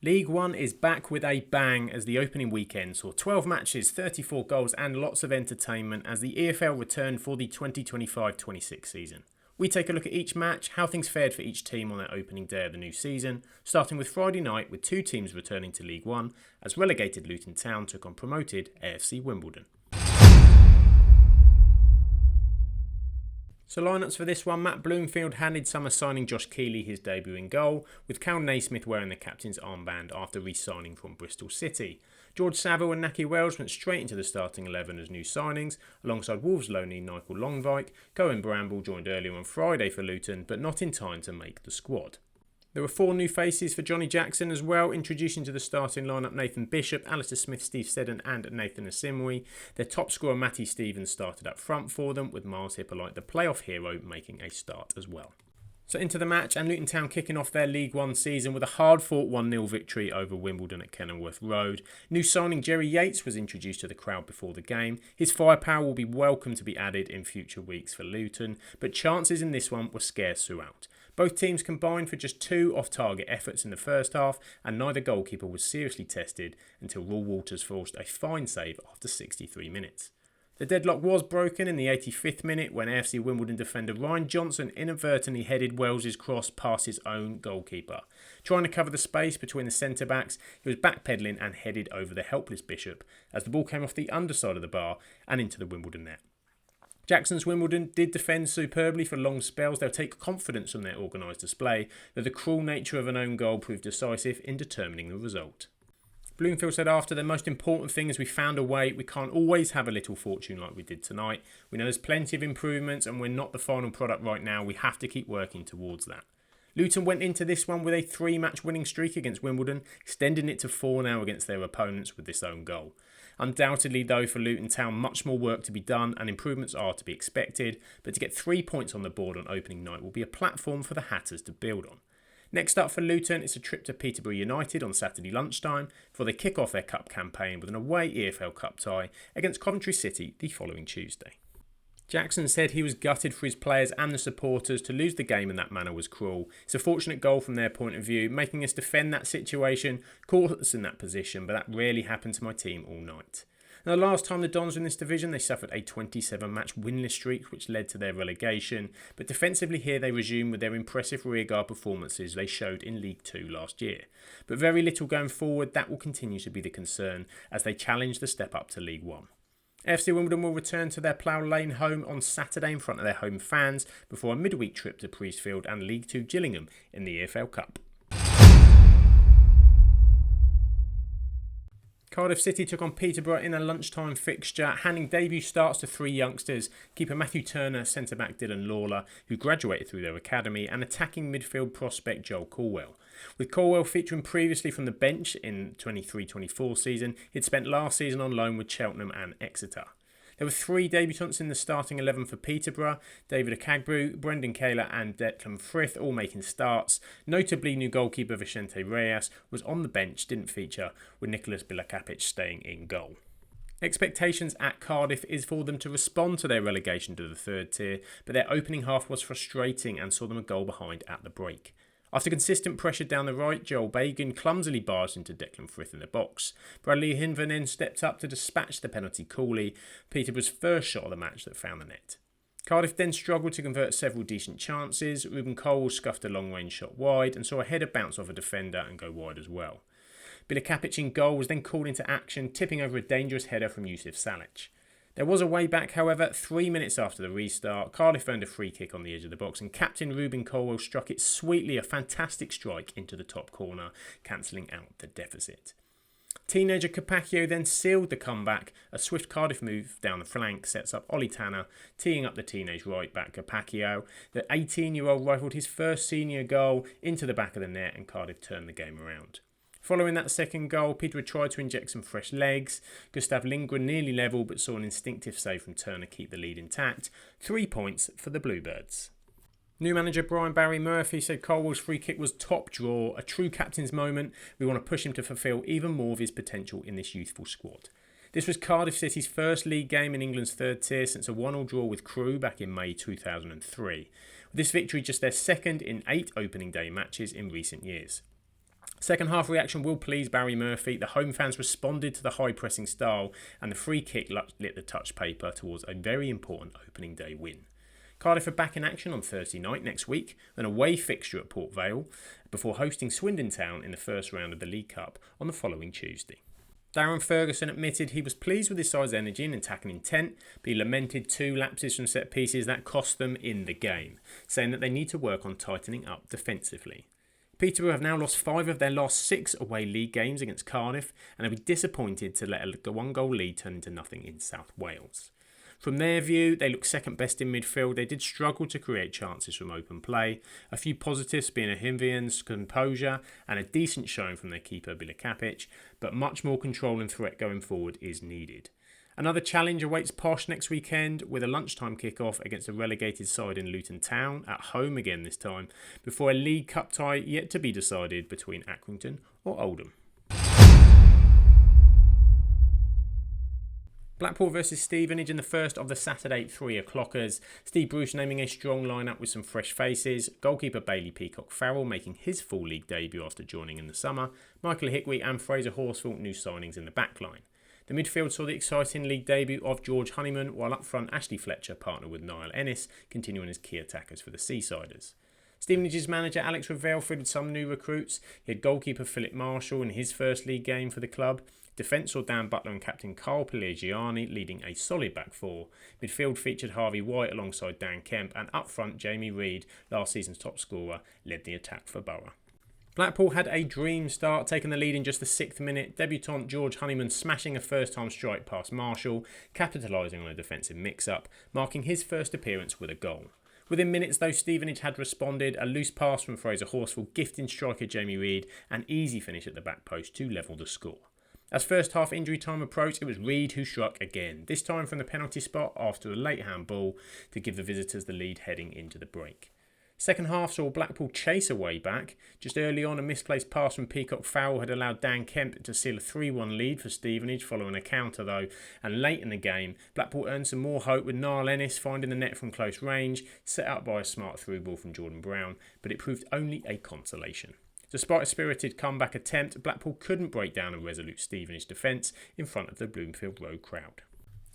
League One is back with a bang as the opening weekend saw 12 matches, 34 goals and lots of entertainment as the EFL returned for the 2025-26 season. We take a look at each match, how things fared for each team on their opening day of the new season, starting with Friday night with two teams returning to League One as relegated Luton Town took on promoted AFC Wimbledon. So lineups for this one, Matt Bloomfield handed summer signing Josh Keeley his debut in goal, with Cal Naismith wearing the captain's armband after re-signing from Bristol City. George Saville and Naki Wells went straight into the starting 11 as new signings, alongside Wolves loanee Nigel Longvike. Cohen Bramble joined earlier on Friday for Luton, but not in time to make the squad. There were four new faces for Johnny Jackson as well, introducing to the starting lineup Nathan Bishop, Alistair Smith, Steve Seddon and Nathan Asimwe. Their top scorer Matty Stevens started up front for them, with Miles Hippolyte, the playoff hero, making a start as well. So into the match, and Luton Town kicking off their League One season with a hard-fought 1-0 victory over Wimbledon at Kenilworth Road. New signing Jerry Yates was introduced to the crowd before the game. His firepower will be welcome to be added in future weeks for Luton, but chances in this one were scarce throughout. Both teams combined for just two off-target efforts in the first half, and neither goalkeeper was seriously tested until Raul Walters forced a fine save after 63 minutes. The deadlock was broken in the 85th minute when AFC Wimbledon defender Ryan Johnson inadvertently headed Wells's cross past his own goalkeeper. Trying to cover the space between the centre-backs, he was backpedalling and headed over the helpless Bishop as the ball came off the underside of the bar and into the Wimbledon net. Jackson's Wimbledon did defend superbly for long spells. They'll take confidence from their organised display, though the cruel nature of an own goal proved decisive in determining the result. Bloomfield said after, the most important thing is we found a way. We can't always have a little fortune like we did tonight. We know there's plenty of improvements and we're not the final product right now. We have to keep working towards that. Luton went into this one with a 3-match winning streak against Wimbledon, extending it to 4 now against their opponents with this own goal. Undoubtedly though, for Luton Town, much more work to be done and improvements are to be expected, but to get 3 points on the board on opening night will be a platform for the Hatters to build on. Next up for Luton, it's a trip to Peterborough United on Saturday lunchtime before they kick off their cup campaign with an away EFL Cup tie against Coventry City the following Tuesday. Jackson said he was gutted for his players and the supporters. To lose the game in that manner was cruel. It's a fortunate goal from their point of view, making us defend that situation, caught us in that position, but that rarely happened to my team all night. Now, the last time the Dons were in this division, they suffered a 27-match winless streak, which led to their relegation. But defensively here, they resumed with their impressive rearguard performances they showed in League 2 last year. But very little going forward, that will continue to be the concern as they challenge the step up to League 1. AFC Wimbledon will return to their Plough Lane home on Saturday in front of their home fans before a midweek trip to Priestfield and League 2 Gillingham in the EFL Cup. Cardiff City took on Peterborough in a lunchtime fixture, handing debut starts to 3 youngsters, keeper Matthew Turner, centre-back Dylan Lawler, who graduated through their academy, and attacking midfield prospect Joel Caldwell. With Caldwell featuring previously from the bench in 23-24 season, he'd spent last season on loan with Cheltenham and Exeter. There were 3 debutants in the starting 11 for Peterborough: David Akagbru, Brendan Kayler and Declan Frith, all making starts. Notably, new goalkeeper Vicente Reyes was on the bench, didn't feature, with Nicholas Bilakapic staying in goal. Expectations at Cardiff is for them to respond to their relegation to the 3rd tier, but their opening half was frustrating and saw them a goal behind at the break. After consistent pressure down the right, Joel Bagan clumsily barged into Declan Frith in the box. Bradley Hinven then stepped up to dispatch the penalty coolly, Peterborough's first shot of the match that found the net. Cardiff then struggled to convert several decent chances. Ruben Cole scuffed a long-range shot wide and saw a header bounce off a defender and go wide as well. Bilakapic in goal was then called into action, tipping over a dangerous header from Yusuf Salic. There was a way back, however. 3 minutes after the restart, Cardiff earned a free kick on the edge of the box and captain Ruben Colwell struck it sweetly, a fantastic strike into the top corner, cancelling out the deficit. Teenager Capaccio then sealed the comeback. A swift Cardiff move down the flank sets up Ollie Tanner, teeing up the teenage right back Capaccio. The 18-year-old rifled his first senior goal into the back of the net and Cardiff turned the game around. Following that second goal, Peterborough tried to inject some fresh legs. Gustav Lindgren nearly level but saw an instinctive save from Turner keep the lead intact. 3 points for the Bluebirds. New manager Brian Barry Murphy said Colwell's free kick was top draw, a true captain's moment. We want to push him to fulfil even more of his potential in this youthful squad. This was Cardiff City's first league game in England's 3rd tier since a 1-1 draw with Crewe back in May 2003. With this victory just their second in 8 opening day matches in recent years. Second half reaction will please Barry Murphy. The home fans responded to the high pressing style and the free kick lit the touch paper towards a very important opening day win. Cardiff are back in action on Thursday night next week, an away fixture at Port Vale, before hosting Swindon Town in the first round of the League Cup on the following Tuesday. Darren Ferguson admitted he was pleased with his side's energy and attacking intent, but he lamented 2 lapses from set pieces that cost them in the game, saying that they need to work on tightening up defensively. Peterborough have now lost 5 of their last 6 away league games against Cardiff, and they'll be disappointed to let a 1-goal lead turn into nothing in South Wales. From their view, they look second best in midfield. They did struggle to create chances from open play. A few positives being Ahimvian's composure and a decent showing from their keeper Bilikapic, but much more control and threat going forward is needed. Another challenge awaits Posh next weekend with a lunchtime kick-off against a relegated side in Luton Town, at home again this time, before a League Cup tie yet to be decided between Accrington or Oldham. Blackpool versus Stevenage in the first of the Saturday 3 o'clockers. Steve Bruce naming a strong lineup with some fresh faces. Goalkeeper Bailey Peacock-Farrell making his full league debut after joining in the summer. Michael Hickwey and Fraser Horsfall new signings in the backline. The midfield saw the exciting league debut of George Honeyman, while up front Ashley Fletcher partnered with Niall Ennis, continuing as key attackers for the Seasiders. Stevenage's manager Alex Revell fielded some new recruits. He had goalkeeper Philip Marshall in his first league game for the club. Defence saw Dan Butler and captain Carl Pelagiani leading a solid back four. Midfield featured Harvey White alongside Dan Kemp, and up front Jamie Reid, last season's top scorer, led the attack for Borough. Blackpool had a dream start, taking the lead in just the 6th minute. Debutant George Honeyman smashing a first-time strike past Marshall, capitalising on a defensive mix-up, marking his first appearance with a goal. Within minutes though, Stevenage had responded, a loose pass from Fraser Horsfall gifting striker Jamie Reid, an easy finish at the back post to level the score. As first half injury time approached, it was Reid who struck again, this time from the penalty spot after a late handball to give the visitors the lead heading into the break. Second half saw Blackpool chase a way back. Just early on, a misplaced pass from Peacock-Farrell had allowed Dan Kemp to seal a 3-1 lead for Stevenage following a counter though, and late in the game, Blackpool earned some more hope with Niall Ennis finding the net from close range, set up by a smart through ball from Jordan Brown, but it proved only a consolation. Despite a spirited comeback attempt, Blackpool couldn't break down a resolute Stevenage defence in front of the Bloomfield Road crowd.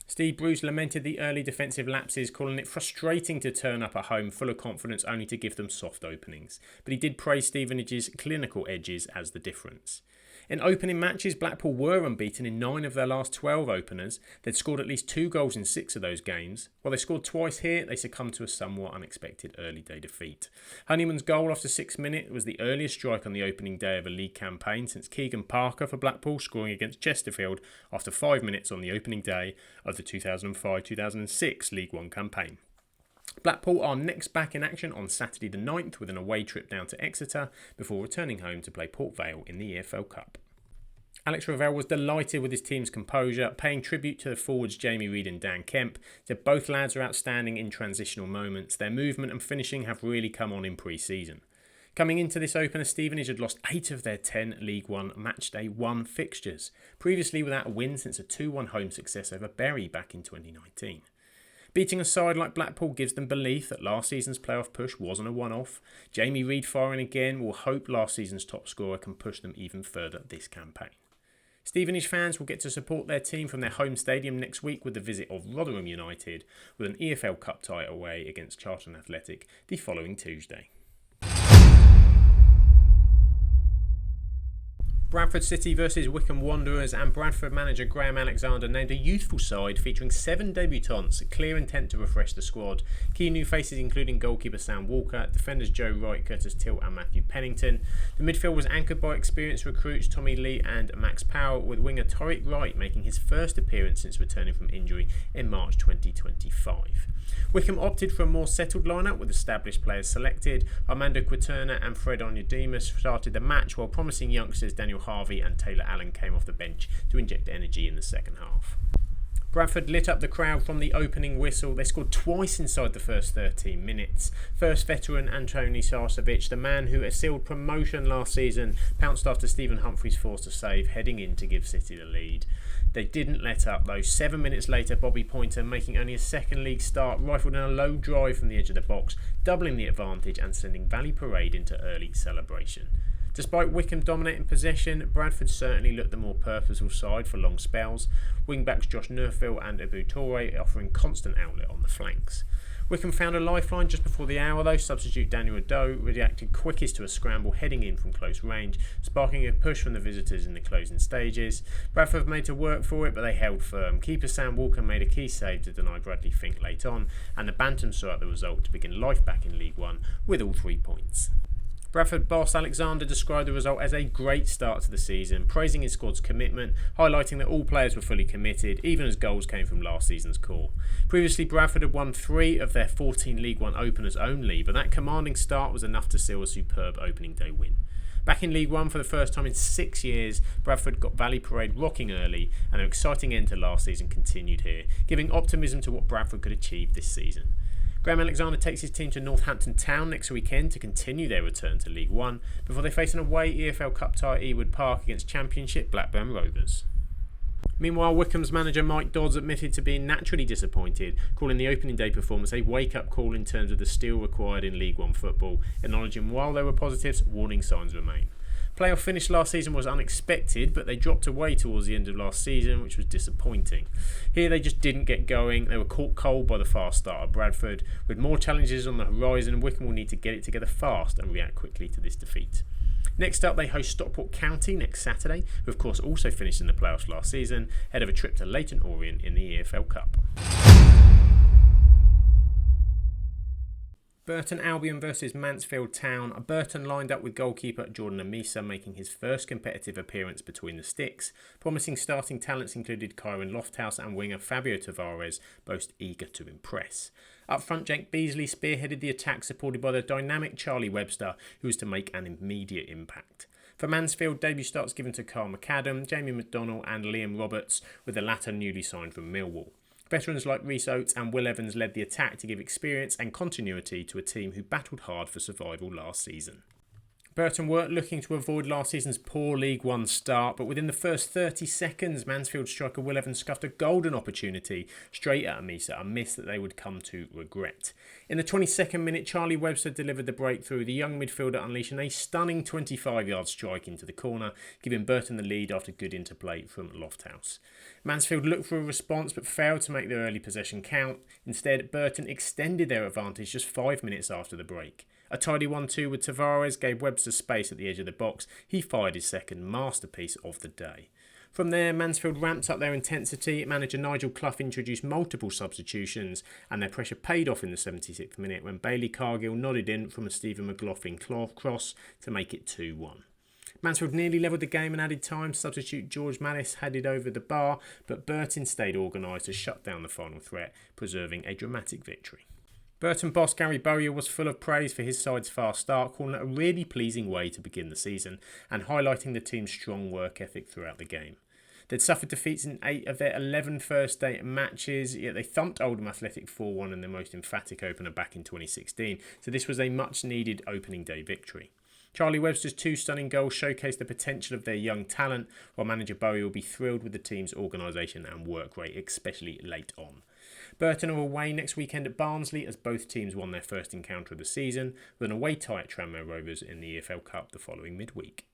Steve Bruce lamented the early defensive lapses, calling it frustrating to turn up at home full of confidence only to give them soft openings, but he did praise Stevenage's clinical edges as the difference. In opening matches, Blackpool were unbeaten in 9 of their last 12 openers. They'd scored at least 2 goals in 6 of those games. While they scored twice here, they succumbed to a somewhat unexpected early day defeat. Honeyman's goal after 6 minutes was the earliest strike on the opening day of a league campaign since Keegan Parker for Blackpool scoring against Chesterfield after 5 minutes on the opening day of the 2005-2006 League One campaign. Blackpool are next back in action on Saturday the 9th with an away trip down to Exeter before returning home to play Port Vale in the EFL Cup. Alex Revell was delighted with his team's composure, paying tribute to the forwards Jamie Reid and Dan Kemp. Said both lads are outstanding in transitional moments. Their movement and finishing have really come on in pre-season. Coming into this opener, Stevenage had lost 8 of their 10 League One Matchday 1 fixtures, previously without a win since a 2-1 home success over Bury back in 2019. Beating a side like Blackpool gives them belief that last season's playoff push wasn't a one-off. Jamie Reid firing again will hope last season's top scorer can push them even further this campaign. Stevenage fans will get to support their team from their home stadium next week with the visit of Rotherham United, with an EFL Cup tie away against Charlton Athletic the following Tuesday. Bradford City versus Wycombe Wanderers, and Bradford manager Graham Alexander named a youthful side featuring 7 debutants, a clear intent to refresh the squad. Key new faces including goalkeeper Sam Walker, defenders Joe Wright, Curtis Tilt and Matthew Pennington. The midfield was anchored by experienced recruits Tommy Lee and Max Powell, with winger Torrick Wright making his first appearance since returning from injury in March 2025. Wycombe opted for a more settled lineup with established players selected. Armando Quiterna and Fred Onyedema started the match, while promising youngsters Daniel Harvey and Taylor Allen came off the bench to inject energy in the second half. Bradford lit up the crowd from the opening whistle. They scored twice inside the first 13 minutes. First veteran Antoni Sarcevic, the man who sealed promotion last season, pounced after Stephen Humphreys forced a save, heading in to give City the lead. They didn't let up though. 7 minutes later, Bobby Pointer, making only a second league start, rifled in a low drive from the edge of the box, doubling the advantage and sending Valley Parade into early celebration. Despite Wycombe dominating possession, Bradford certainly looked the more purposeful side for long spells, wing-backs Josh Neufville and Abu Toure offering constant outlet on the flanks. Wycombe found a lifeline just before the hour though. Substitute Daniel Doe reacted quickest to a scramble heading in from close range, sparking a push from the visitors in the closing stages. Bradford made to work for it, but they held firm. Keeper Sam Walker made a key save to deny Bradley Fink late on, and the Bantams saw out the result to begin life back in League One with all 3 points. Bradford boss Alexander described the result as a great start to the season, praising his squad's commitment, highlighting that all players were fully committed, even as goals came from last season's core. Previously, Bradford had won 3 of their 14 League One openers only, but that commanding start was enough to seal a superb opening day win. Back in League One for the first time in 6 years, Bradford got Valley Parade rocking early, and their exciting end to last season continued here, giving optimism to what Bradford could achieve this season. Graham Alexander takes his team to Northampton Town next weekend to continue their return to League One before they face an away EFL Cup tie at Ewood Park against Championship Blackburn Rovers. Meanwhile, Wycombe's manager Mike Dodds admitted to being naturally disappointed, calling the opening day performance a wake-up call in terms of the steel required in League One football, acknowledging while there were positives, warning signs remain. Playoff finish last season was unexpected, but they dropped away towards the end of last season, which was disappointing. Here they just didn't get going. They were caught cold by the fast start of Bradford. With more challenges on the horizon, Wycombe will need to get it together fast and react quickly to this defeat. Next up, they host Stockport County next Saturday, who of course also finished in the playoffs last season, ahead of a trip to Leyton Orient in the EFL Cup. Burton Albion versus Mansfield Town. Burton lined up with goalkeeper Jordan Amisa making his first competitive appearance between the sticks. Promising starting talents included Kyron Lofthouse and winger Fabio Tavares, both eager to impress. Up front, Jake Beasley spearheaded the attack, supported by the dynamic Charlie Webster, who was to make an immediate impact. For Mansfield, debut starts given to Carl McAdam, Jamie McDonnell and Liam Roberts, with the latter newly signed from Millwall. Veterans like Rhys Oates and Will Evans led the attack to give experience and continuity to a team who battled hard for survival last season. Burton were looking to avoid last season's poor League One start, but within the first 30 seconds, Mansfield striker Will Evans scuffed a golden opportunity straight at Amisa, a miss that they would come to regret. In the 22nd minute, Charlie Webster delivered the breakthrough, the young midfielder unleashing a stunning 25-yard strike into the corner, giving Burton the lead after good interplay from Lofthouse. Mansfield looked for a response but failed to make their early possession count. Instead, Burton extended their advantage just 5 minutes after the break. A tidy 1-2 with Tavares gave Webster space at the edge of the box. He fired his second masterpiece of the day. From there, Mansfield ramped up their intensity. Manager Nigel Clough introduced multiple substitutions, and their pressure paid off in the 76th minute when Bailey Cargill nodded in from a Stephen McLaughlin cross to make it 2-1. Mansfield nearly levelled the game and added time. Substitute George Mallis headed over the bar, but Burton stayed organised to shut down the final threat, preserving a dramatic victory. Burton boss Gary Bowyer was full of praise for his side's fast start, calling it a really pleasing way to begin the season and highlighting the team's strong work ethic throughout the game. They'd suffered defeats in 8 of their 11 first day matches, yet they thumped Oldham Athletic 4-1 in their most emphatic opener back in 2016, so this was a much needed opening day victory. Charlie Webster's 2 stunning goals showcased the potential of their young talent, while manager Bowyer will be thrilled with the team's organisation and work rate, especially late on. Burton are away next weekend at Barnsley as both teams won their first encounter of the season, with an away tie at Tranmere Rovers in the EFL Cup the following midweek.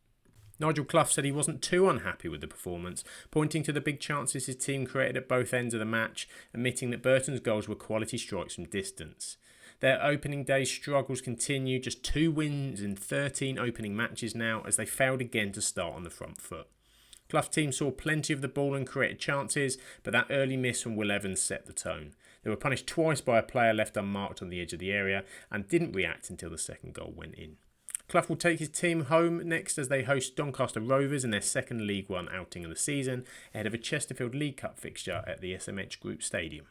Nigel Clough said he wasn't too unhappy with the performance, pointing to the big chances his team created at both ends of the match, admitting that Burton's goals were quality strikes from distance. Their opening day struggles continue, just 2 wins in 13 opening matches now as they failed again to start on the front foot. Clough's team saw plenty of the ball and created chances, but that early miss from Will Evans set the tone. They were punished twice by a player left unmarked on the edge of the area and didn't react until the second goal went in. Clough will take his team home next as they host Doncaster Rovers in their second League One outing of the season, ahead of a Chesterfield League Cup fixture at the SMH Group Stadium.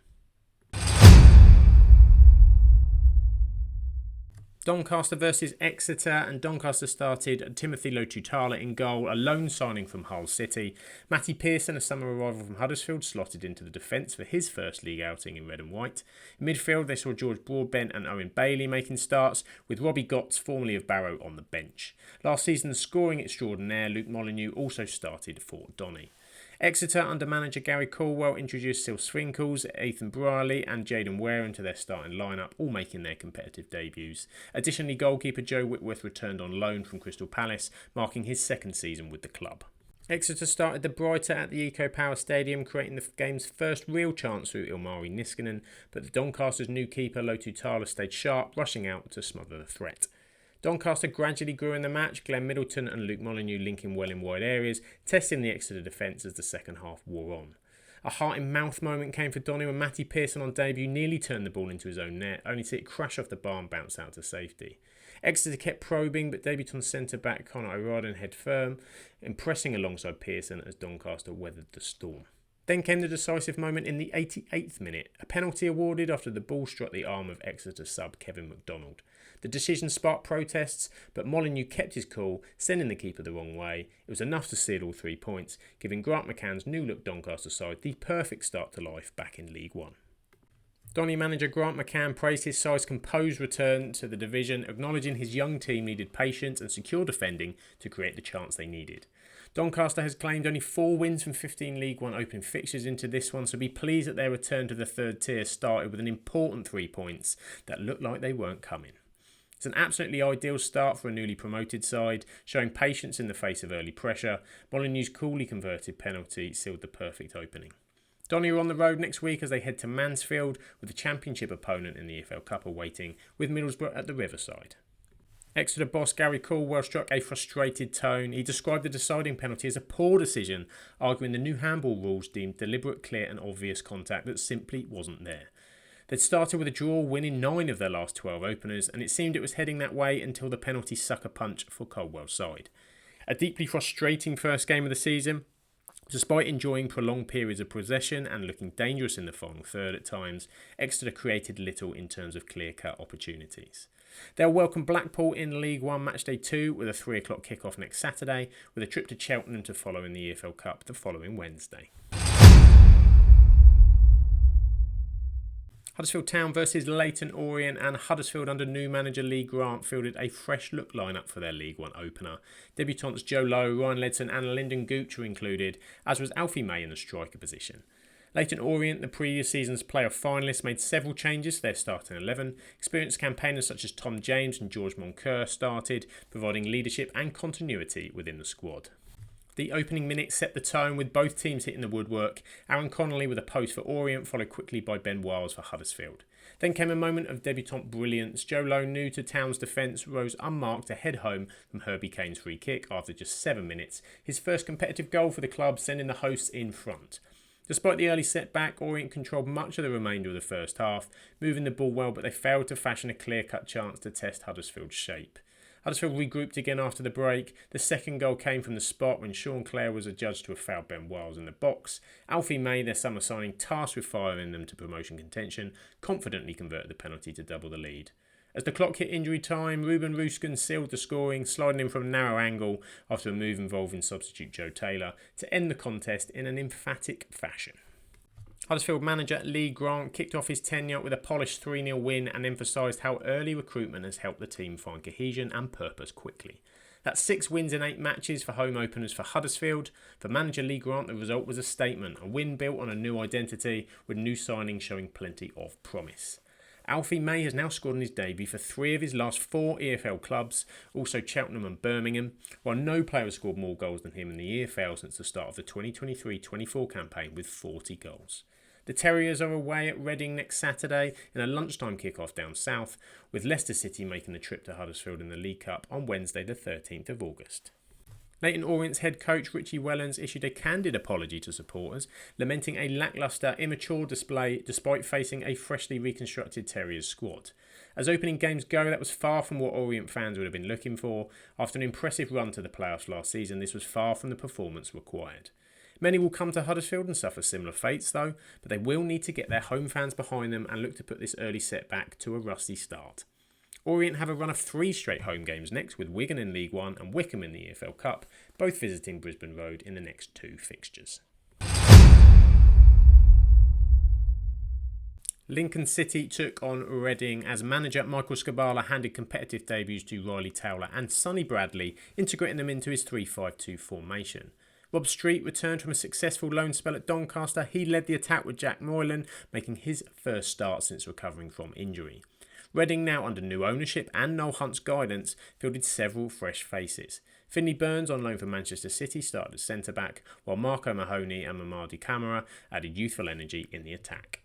Doncaster versus Exeter, and Doncaster started Timothy Lotutala in goal, a loan signing from Hull City. Matty Pearson, a summer arrival from Huddersfield, slotted into the defence for his first league outing in red and white. In midfield, they saw George Broadbent and Owen Bailey making starts, with Robbie Gotts, formerly of Barrow, on the bench. Last season's scoring extraordinaire Luke Molyneux also started for Donny. Exeter, under manager Gary Caldwell, introduced Sil Swinkles, Ethan Brierley and Jaden Ware into their starting lineup, all making their competitive debuts. Additionally, goalkeeper Joe Whitworth returned on loan from Crystal Palace, marking his second season with the club. Exeter started the brighter at the Eco Power Stadium, creating the game's first real chance through Ilmari Niskanen, but the Doncaster's new keeper Lotu Tala stayed sharp, rushing out to smother the threat. Doncaster gradually grew in the match, Glenn Middleton and Luke Molyneux linking well in wide areas, testing the Exeter defence as the second half wore on. A heart-in-mouth moment came for Donny when Matty Pearson on debut nearly turned the ball into his own net, only to see it crash off the bar and bounce out to safety. Exeter kept probing, but debutant centre-back Connor O'Riordan held firm, impressing alongside Pearson as Doncaster weathered the storm. Then came the decisive moment in the 88th minute, a penalty awarded after the ball struck the arm of Exeter sub Kevin McDonald. The decision sparked protests, but Molyneux kept his cool, sending the keeper the wrong way. It was enough to seal all 3 points, giving Grant McCann's new-look Doncaster side the perfect start to life back in League One. Donny manager Grant McCann praised his side's composed return to the division, acknowledging his young team needed patience and secure defending to create the chance they needed. Doncaster has claimed only 4 wins from 15 League One opening fixtures into this one, so be pleased that their return to the third tier started with an important 3 points that looked like they weren't coming. It's an absolutely ideal start for a newly promoted side, showing patience in the face of early pressure. Molyneux's coolly converted penalty sealed the perfect opening. Donny are on the road next week as they head to Mansfield with the championship opponent in the EFL Cup awaiting, with Middlesbrough at the Riverside. Exeter boss Gary Caldwell struck a frustrated tone. He described the deciding penalty as a poor decision, arguing the new handball rules deemed deliberate, clear and obvious contact that simply wasn't there. They'd started with a draw, winning 9 of their last 12 openers, and it seemed it was heading that way until the penalty sucker punch for Caldwell's side. A deeply frustrating first game of the season. Despite enjoying prolonged periods of possession and looking dangerous in the final third at times, Exeter created little in terms of clear-cut opportunities. They'll welcome Blackpool in League One Matchday 2 with a 3 o'clock kick-off next Saturday, with a trip to Cheltenham to follow in the EFL Cup the following Wednesday. Huddersfield Town versus Leyton Orient, and Huddersfield under new manager Lee Grant fielded a fresh look lineup for their League One opener. Debutants Joe Lowe, Ryan Ledson and Lyndon Gooch were included, as was Alfie May in the striker position. Leyton Orient, the previous season's playoff finalists, made several changes to their starting 11. Experienced campaigners such as Tom James and George Moncur started, providing leadership and continuity within the squad. The opening minute set the tone with both teams hitting the woodwork. Aaron Connolly with a post for Orient, followed quickly by Ben Wiles for Huddersfield. Then came a moment of debutant brilliance. Joe Lowe, new to Town's defence, rose unmarked to head home from Herbie Kane's free kick after just 7 minutes. His first competitive goal for the club, sending the hosts in front. Despite the early setback, Orient controlled much of the remainder of the first half, moving the ball well, but they failed to fashion a clear-cut chance to test Huddersfield's shape. Huddersfield regrouped again after the break. The second goal came from the spot when Sean Clare was adjudged to have fouled Ben Wiles in the box. Alfie May, their summer signing, tasked with firing them to promotion contention, confidently converted the penalty to double the lead. As the clock hit injury time, Ruben Ruskin sealed the scoring, sliding in from a narrow angle after a move involving substitute Joe Taylor to end the contest in an emphatic fashion. Huddersfield manager Lee Grant kicked off his tenure with a polished 3-0 win and emphasised how early recruitment has helped the team find cohesion and purpose quickly. That's 6 wins in 8 matches for home openers for Huddersfield. For manager Lee Grant, the result was a statement, a win built on a new identity with new signings showing plenty of promise. Alfie May has now scored on his debut for 3 of his last 4 EFL clubs, also Cheltenham and Birmingham, while no player has scored more goals than him in the EFL since the start of the 2023-24 campaign with 40 goals. The Terriers are away at Reading next Saturday in a lunchtime kick-off down south, with Leicester City making the trip to Huddersfield in the League Cup on Wednesday the 13th of August. Leyton Orient's head coach Richie Wellens issued a candid apology to supporters, lamenting a lacklustre, immature display despite facing a freshly reconstructed Terriers squad. As opening games go, that was far from what Orient fans would have been looking for. After an impressive run to the playoffs last season, this was far from the performance required. Many will come to Huddersfield and suffer similar fates though, but they will need to get their home fans behind them and look to put this early setback to a rusty start. Orient have a run of 3 straight home games next, with Wigan in League One and Wycombe in the EFL Cup, both visiting Brisbane Road in the next 2 fixtures. Lincoln City took on Reading as manager Michael Scabala handed competitive debuts to Riley Towler and Sonny Bradley, integrating them into his 3-5-2 formation. Rob Street returned from a successful loan spell at Doncaster. He led the attack with Jack Moylan, making his first start since recovering from injury. Reading, now under new ownership and Noel Hunt's guidance, fielded several fresh faces. Finley Burns, on loan from Manchester City, started as centre-back, while Marco Mahoney and Mamadi Camara added youthful energy in the attack.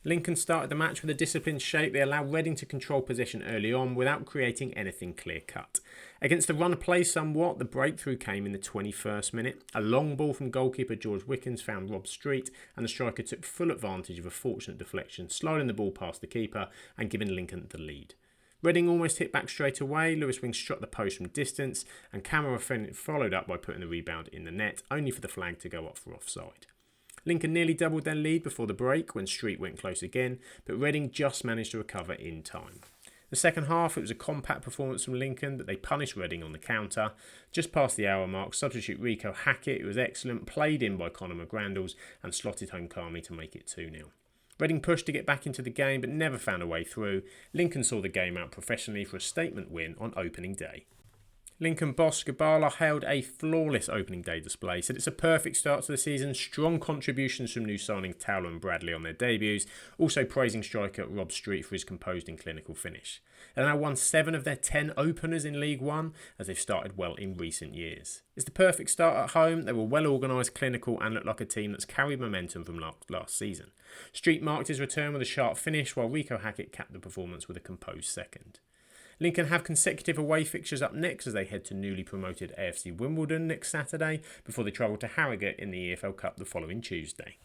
Lincoln started the match with a disciplined shape. They allowed Reading to control possession early on without creating anything clear-cut. Against the run of play somewhat, the breakthrough came in the 21st minute. A long ball from goalkeeper George Wickens found Rob Street, and the striker took full advantage of a fortunate deflection, sliding the ball past the keeper and giving Lincoln the lead. Reading almost hit back straight away. Lewis Wing struck the post from distance, and Camara followed up by putting the rebound in the net, only for the flag to go up for offside. Lincoln nearly doubled their lead before the break when Street went close again, but Reading just managed to recover in time. The second half, it was a compact performance from Lincoln, but they punished Reading on the counter. Just past the hour mark, substitute Rico Hackett, who was excellent, played in by Conor McGrandles and slotted home calmly to make it 2-0. Reading pushed to get back into the game but never found a way through. Lincoln saw the game out professionally for a statement win on opening day. Lincoln boss Skabala hailed a flawless opening day display, said it's a perfect start to the season, strong contributions from new signings Towler and Bradley on their debuts, also praising striker Rob Street for his composed and clinical finish. They now won 7 of their 10 openers in League One, as they've started well in recent years. It's the perfect start at home. They were well organised, clinical and looked like a team that's carried momentum from last season. Street marked his return with a sharp finish, while Rico Hackett capped the performance with a composed second. Lincoln have consecutive away fixtures up next as they head to newly promoted AFC Wimbledon next Saturday before they travel to Harrogate in the EFL Cup the following Tuesday.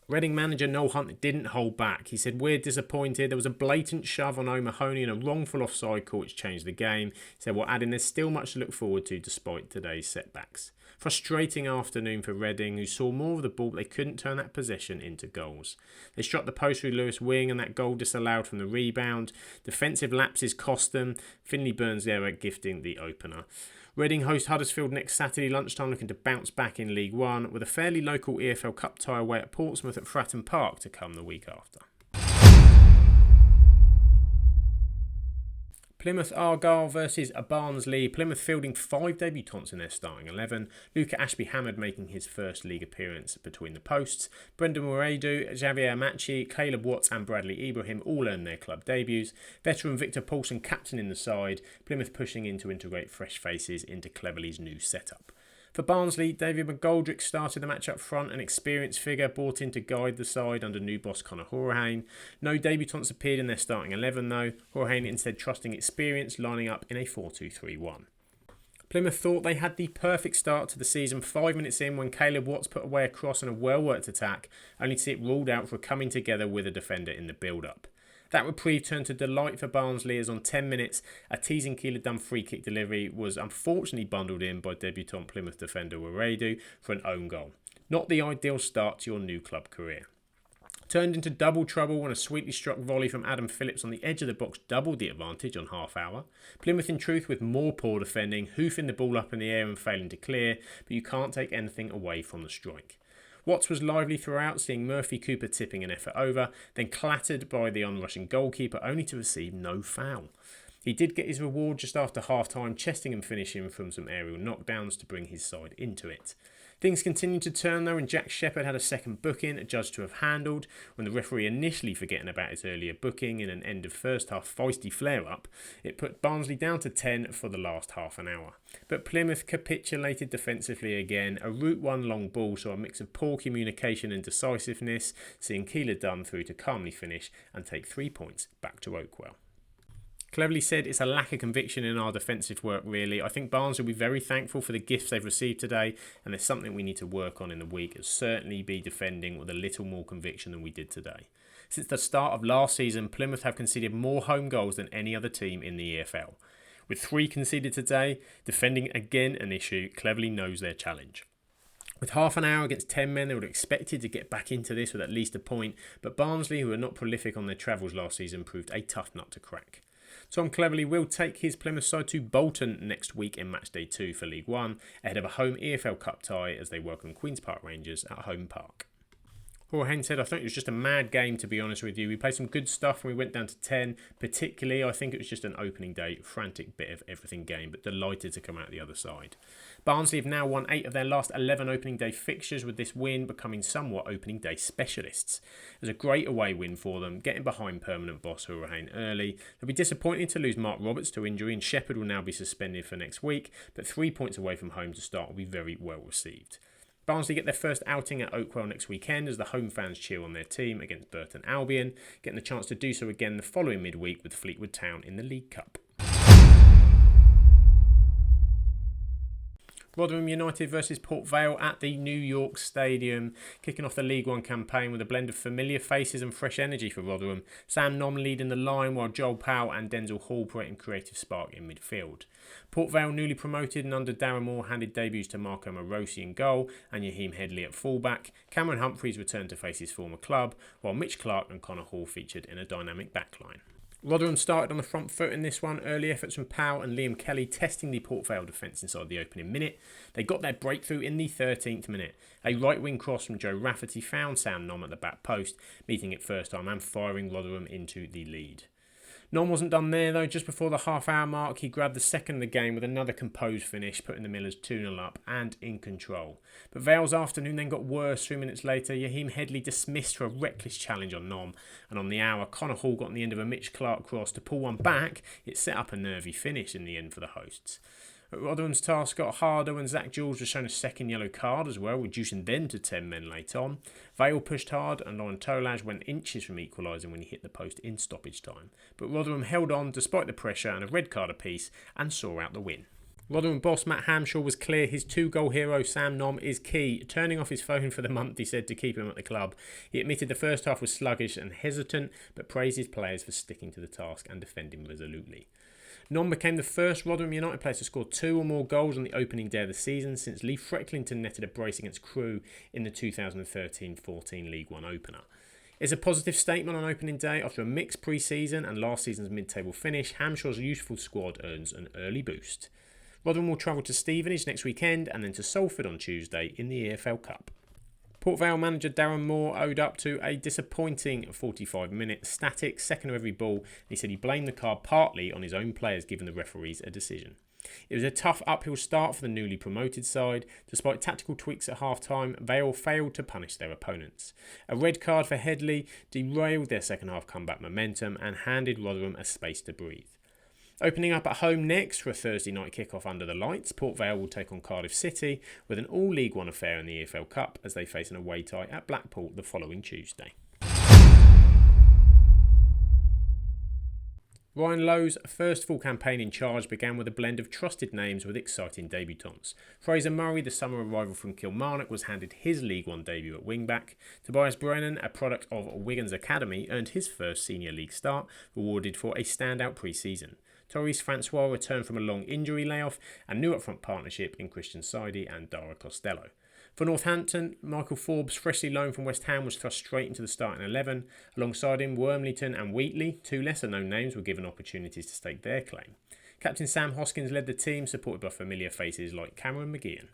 Reading manager Noel Hunt didn't hold back. He said, "We're disappointed. There was a blatant shove on O'Mahony and a wrongful offside call which changed the game." He said, "Well, adding there's still much to look forward to despite today's setbacks." Frustrating afternoon for Reading, who saw more of the ball but they couldn't turn that possession into goals. They struck the post through Lewis Wing and that goal disallowed from the rebound. Defensive lapses cost them. Finley Burns there gifting the opener. Reading host Huddersfield next Saturday lunchtime, looking to bounce back in League One, with a fairly local EFL Cup tie away at Portsmouth at Fratton Park to come the week after. Plymouth Argyle versus Barnsley. Plymouth fielding 5 debutants in their starting 11. Luca Ashby-Hammond making his first league appearance between the posts. Brendan Muredu, Xavier Amachi, Caleb Watts and Bradley Ibrahim all earned their club debuts. Veteran Victor Paulson captaining the side. Plymouth pushing in to integrate fresh faces into Cleverley's new setup. For Barnsley, David McGoldrick started the match up front, an experienced figure brought in to guide the side under new boss Conor Hourihane. No debutants appeared in their starting 11 though, Hourihane instead trusting experience, lining up in a 4-2-3-1. Plymouth thought they had the perfect start to the season 5 minutes in when Caleb Watts put away a cross and a well-worked attack, only to see it ruled out for coming together with a defender in the build-up. That reprieve turned to delight for Barnsley as on 10 minutes, a teasing Keeler-Dunn free-kick delivery was unfortunately bundled in by debutant Plymouth defender Waredu for an own goal. Not the ideal start to your new club career. Turned into double trouble when a sweetly struck volley from Adam Phillips on the edge of the box doubled the advantage on half hour. Plymouth in truth with more poor defending, hoofing the ball up in the air and failing to clear, but you can't take anything away from the strike. Watts was lively throughout, seeing Murphy Cooper tipping an effort over, then clattered by the on-rushing goalkeeper only to receive no foul. He did get his reward just after half-time, chesting and finishing from some aerial knockdowns to bring his side into it. Things continued to turn though, and Jack Shepherd had a second booking, adjudged to have handled, when the referee initially forgetting about his earlier booking in an end of first half feisty flare-up. It put Barnsley down to 10 for the last half an hour. But Plymouth capitulated defensively again. A Route 1 long ball saw a mix of poor communication and decisiveness, seeing Keeler-Dunn through to calmly finish and take 3 points back to Oakwell. Cleverly said, "It's a lack of conviction in our defensive work really. I think Barnes will be very thankful for the gifts they've received today, and there's something we need to work on in the week. It'll certainly be defending with a little more conviction than we did today." Since the start of last season, Plymouth have conceded more home goals than any other team in the EFL. With 3 conceded today, defending again an issue, Cleverly knows their challenge. With half an hour against 10 men, they would have expected to get back into this with at least a point, but Barnsley, who were not prolific on their travels last season, proved a tough nut to crack. Tom Cleverley will take his Plymouth side to Bolton next week in Matchday 2 for League One, ahead of a home EFL Cup tie as they welcome Queen's Park Rangers at Home Park. Orient said, I think it was just a mad game, to be honest with you. We played some good stuff and we went down to 10. Particularly, I think it was just an opening day, frantic bit of everything game, but delighted to come out the other side. Barnsley have now won 8 of their last 11 opening day fixtures, with this win becoming somewhat opening day specialists. It was a great away win for them, getting behind permanent boss Orient early. They'll be disappointed to lose Mark Roberts to injury, and Shepherd will now be suspended for next week, but 3 points away from home to start will be very well received. Barnsley get their first outing at Oakwell next weekend as the home fans cheer on their team against Burton Albion, getting the chance to do so again the following midweek with Fleetwood Town in the League Cup. Rotherham United versus Port Vale at the New York Stadium, kicking off the League One campaign with a blend of familiar faces and fresh energy for Rotherham. Sam Nom leading the line while Joel Powell and Denzel Hall creating creative spark in midfield. Port Vale, newly promoted and under Darren Moore, handed debuts to Marco Morosi in goal and Yaheem Headley at fullback. Cameron Humphreys returned to face his former club, while Mitch Clark and Connor Hall featured in a dynamic backline. Rotherham started on the front foot in this one. Early efforts from Powell and Liam Kelly testing the Port Vale defence inside the opening minute. They got their breakthrough in the 13th minute. A right wing cross from Joe Rafferty found Sam Nom at the back post, meeting it first time and firing Rotherham into the lead. Nom wasn't done there though. Just before the half-hour mark, he grabbed the second of the game with another composed finish, putting the Millers 2-0 up and in control. But Vale's afternoon then got worse. 3 minutes later, Yaheem Headley dismissed for a reckless challenge on Nom, and on the hour, Connor Hall got on the end of a Mitch Clark cross to pull one back. It set up a nervy finish in the end for the hosts. Rotherham's task got harder when Zach Jules was shown a second yellow card as well, reducing them to 10 men late on. Vale pushed hard and Lauren Tolaj went inches from equalising when he hit the post in stoppage time. But Rotherham held on despite the pressure and a red card apiece and saw out the win. Rotherham boss Matt Hamshaw was clear his 2-goal hero Sam Nom is key. Turning off his phone for the month, he said, to keep him at the club. He admitted the first half was sluggish and hesitant, but praised his players for sticking to the task and defending resolutely. Nom became the first Rotherham United player to score 2 or more goals on the opening day of the season since Lee Frecklington netted a brace against Crewe in the 2013-14 League One opener. It's a positive statement on opening day. After a mixed pre-season and last season's mid-table finish, Hamshaw's youthful squad earns an early boost. Rotherham will travel to Stevenage next weekend and then to Salford on Tuesday in the EFL Cup. Port Vale manager Darren Moore owed up to a disappointing 45-minute static, second of every ball, and he said he blamed the card partly on his own players giving the referees a decision. It was a tough uphill start for the newly promoted side. Despite tactical tweaks at half-time, Vale failed to punish their opponents. A red card for Headley derailed their second-half comeback momentum and handed Rotherham a space to breathe. Opening up at home next for a Thursday night kick-off under the lights, Port Vale will take on Cardiff City with an all-League One affair in the EFL Cup as they face an away tie at Blackpool the following Tuesday. Ryan Lowe's first full campaign in charge began with a blend of trusted names with exciting debutants. Fraser Murray, the summer arrival from Kilmarnock, was handed his League One debut at wing-back. Tobias Brennan, a product of Wigan's academy, earned his first senior league start, rewarded for a standout pre-season. Torres Francois returned from a long injury layoff and new up-front partnership in Christian Saidi and Dara Costello. For Northampton, Michael Forbes, freshly loaned from West Ham, was thrust straight into the starting 11. Alongside him, Wormleyton and Wheatley, 2 lesser-known names, were given opportunities to stake their claim. Captain Sam Hoskins led the team, supported by familiar faces like Cameron McGeehan.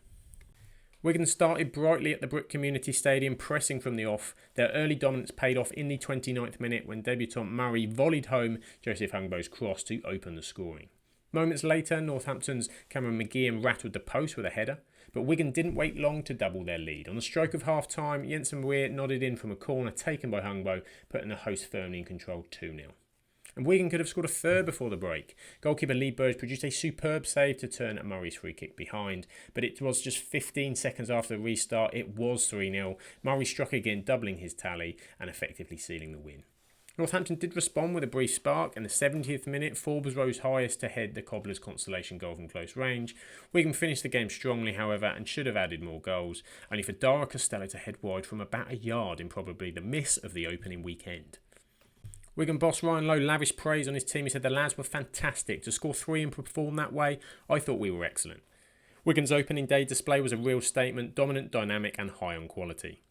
Wigan started brightly at the Brick Community Stadium, pressing from the off. Their early dominance paid off in the 29th minute when debutant Murray volleyed home Joseph Hungbo's cross to open the scoring. Moments later, Northampton's Cameron McGeehan rattled the post with a header, but Wigan didn't wait long to double their lead. On the stroke of half-time, Jensen Weir nodded in from a corner taken by Hungbo, putting the hosts firmly in control 2-0. And Wigan could have scored a third before the break. Goalkeeper Lee Burge produced a superb save to turn Murray's free kick behind, but it was just 15 seconds after the restart. It was 3-0. Murray struck again, doubling his tally and effectively sealing the win. Northampton did respond with a brief spark. In the 70th minute, Forbes rose highest to head the Cobblers' consolation goal from close range. Wigan finished the game strongly, however, and should have added more goals, only for Dara Costello to head wide from about a yard in probably the miss of the opening weekend. Wigan boss Ryan Lowe lavished praise on his team. He said the lads were fantastic. To score 3 and perform that way, I thought we were excellent. Wigan's opening day display was a real statement, dominant, dynamic and high on quality.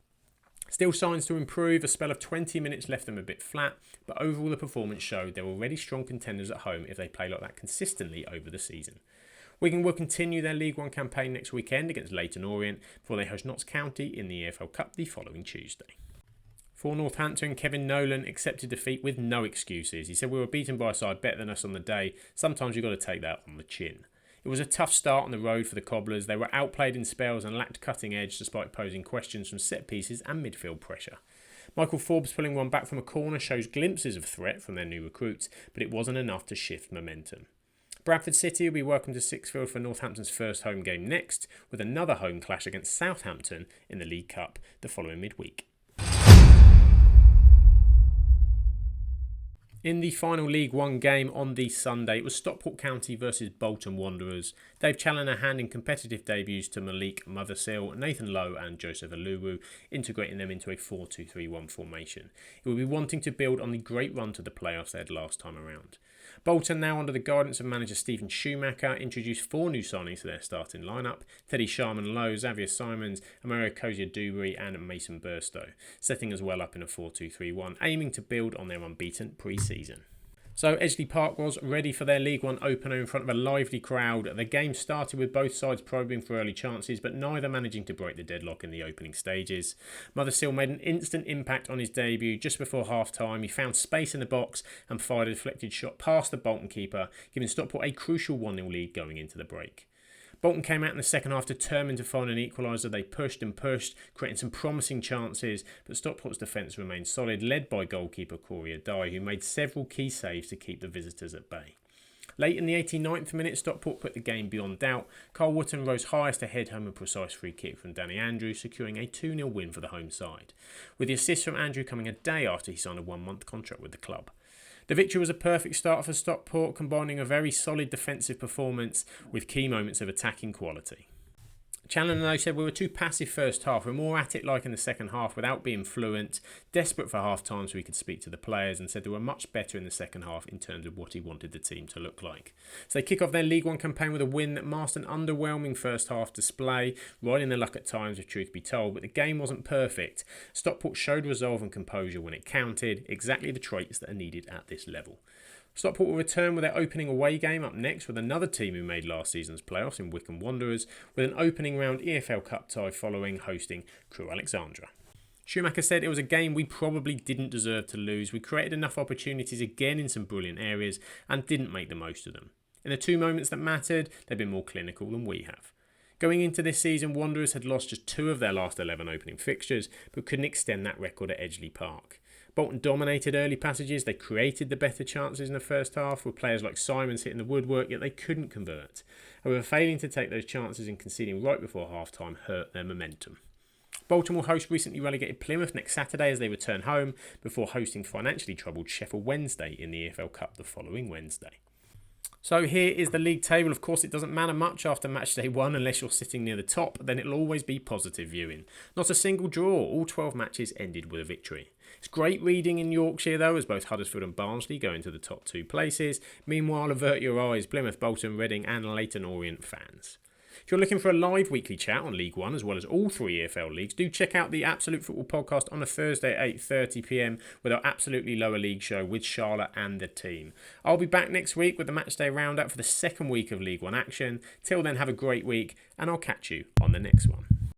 Still signs to improve, a spell of 20 minutes left them a bit flat, but overall the performance showed they're already strong contenders at home if they play like that consistently over the season. Wigan will continue their League One campaign next weekend against Leyton Orient before they host Notts County in the EFL Cup the following Tuesday. For Northampton, Kevin Nolan accepted defeat with no excuses. He said, "We were beaten by a side better than us on the day. Sometimes you've got to take that on the chin." It was a tough start on the road for the Cobblers. They were outplayed in spells and lacked cutting edge despite posing questions from set pieces and midfield pressure. Michael Forbes pulling one back from a corner shows glimpses of threat from their new recruits, but it wasn't enough to shift momentum. Bradford City will be welcome to Sixfield for Northampton's first home game next, with another home clash against Southampton in the League Cup the following midweek. In the final League One game on the Sunday, it was Stockport County versus Bolton Wanderers. Dave Challoner handing competitive debuts to Malik Mothersill, Nathan Lowe and Joseph Aluru, integrating them into a 4-2-3-1 formation. It will be wanting to build on the great run to the playoffs they had last time around. Bolton, now under the guidance of manager Stephen Schumacher, introduced 4 new signings to their starting lineup: Teddy Sharman Lowe, Xavier Simons, Amario Kozia-Dubry and Mason Burstow, setting us well up in a 4-2-3-1, aiming to build on their unbeaten pre-season. So Edgeley Park was ready for their League One opener in front of a lively crowd. The game started with both sides probing for early chances, but neither managing to break the deadlock in the opening stages. Mothersill made an instant impact on his debut just before half-time. He found space in the box and fired a deflected shot past the Bolton keeper, giving Stockport a crucial 1-0 lead going into the break. Bolton came out in the second half determined to find an equaliser. They pushed and pushed, creating some promising chances, but Stockport's defence remained solid, led by goalkeeper Corey Adai, who made several key saves to keep the visitors at bay. Late in the 89th minute, Stockport put the game beyond doubt. Carl Wootton rose highest to head home a precise free kick from Danny Andrews, securing a 2-0 win for the home side, with the assist from Andrew coming a day after he signed a 1-month contract with the club. The victory was a perfect start for Stockport, combining a very solid defensive performance with key moments of attacking quality. Challoner though said, "We were too passive first half. We're more at it like in the second half without being fluent, desperate for half time so we could speak to the players," and said they were much better in the second half in terms of what he wanted the team to look like. So they kick off their League One campaign with a win that masked an underwhelming first half display, riding their luck at times if truth be told, but the game wasn't perfect. Stockport showed resolve and composure when it counted, exactly the traits that are needed at this level. Stockport will return with their opening away game up next with another team who made last season's playoffs in Wycombe Wanderers, with an opening round EFL Cup tie following hosting Crewe Alexandra. Schumacher said, "It was a game we probably didn't deserve to lose. We created enough opportunities again in some brilliant areas and didn't make the most of them. In the 2 moments that mattered, they've been more clinical than we have." Going into this season, Wanderers had lost just 2 of their last 11 opening fixtures, but couldn't extend that record at Edgeley Park. Bolton dominated early passages. They created the better chances in the first half, with players like Simons hitting the woodwork, yet they couldn't convert. However, failing to take those chances and conceding right before half-time hurt their momentum. Bolton will host recently relegated Plymouth next Saturday as they return home, before hosting financially troubled Sheffield Wednesday in the EFL Cup the following Wednesday. So here is the league table. Of course, it doesn't matter much after Matchday 1 unless you're sitting near the top, then it'll always be positive viewing. Not a single draw, all 12 matches ended with a victory. It's great reading in Yorkshire though, as both Huddersfield and Barnsley go into the top 2 places. Meanwhile, avert your eyes, Plymouth, Bolton, Reading and Leyton Orient fans. If you're looking for a live weekly chat on League One as well as all 3 EFL leagues, do check out the Absolute Football podcast on a Thursday at 8:30pm with our Absolutely Lower League show with Charlotte and the team. I'll be back next week with the Matchday roundup for the second week of League One action. Till then, have a great week and I'll catch you on the next one.